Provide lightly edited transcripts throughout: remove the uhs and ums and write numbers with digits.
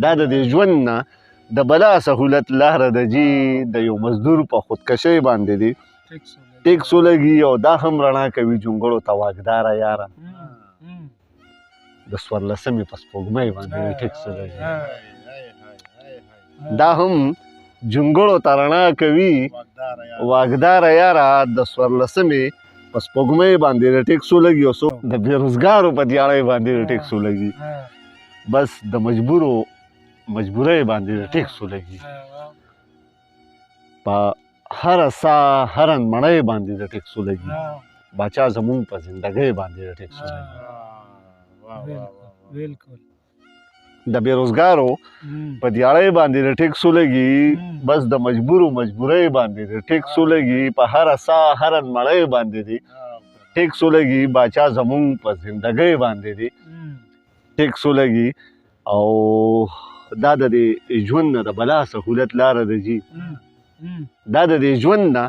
دا د دې ژوند نه د بلا سهولت لاره ده جي د یو مزدور په خودکشۍ باندې دي ټیکس ولګي او دا هم رڼا کوي جونګړو ته واګداره یاره د 14مې په سپوږمۍ باندې ټیکس ولګي دا هم جونګړو ته رڼا کوي واګداره یاره د 14مې په سپوږمۍ باندې ټیکس ولګي او څوک د بېروزګارو په دیاړۍ باندې ټیکس ولګي بس د مجبورۍ باندې ټیکس ولګي په هره ساه هره مړۍ باندې د ټیکس ولګي باچا زمونږ په زندګۍ باندې د ټیکس ولګي د بېروزګارو په دیاړۍ باندې د ټیکس ولګي بس د مجبورۍ باندې د ټیکس ولګي په هره ساه هره مړۍ باندې دي ټیکس ولګي باچا زمونږ په زندګۍ باندې دي ټیکس ولګي او دا د دې ژوند نه د بلا سهولت لاره ده جي دا د دې ژوند نه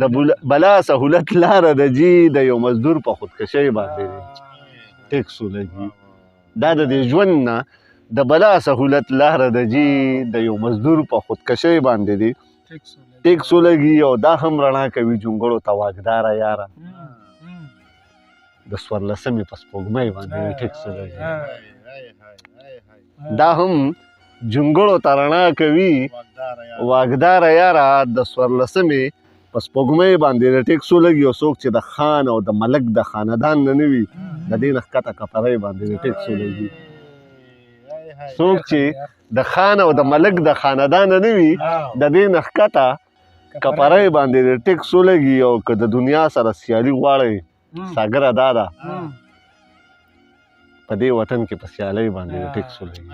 د بلا سهولت لاره ده جي د یو مزدور په خودکشۍ باندې دي ټیکس ولګي دا د دې ژوند نه د بلا سهولت لاره ده جي د یو مزدور په خودکشۍ باندې دي ټیکس ولګي او دا هم رڼا کوي جونګړو ته واګداره یاره د 14مې په سپوږمۍ باندې ټیکس ولګي دا هم جونګړو ته رڼا کوي واګداره یاره د 14مې په سپوږمۍ باندې ټیکس ولګي او څوک چې د خان او د ملک د خاندان نه نه وي د دې نه ښکته کپرۍ باندې ټیکس ولګي څوک چې د خان او د ملک د خاندان نه وي د دې نه ښکته کپرۍ باندې ټیکس ولګي او که د دنیا سره سیالي غواړئ ساګره دا ده په دې وطن کې په سیالۍ باندې ټیکس ولګي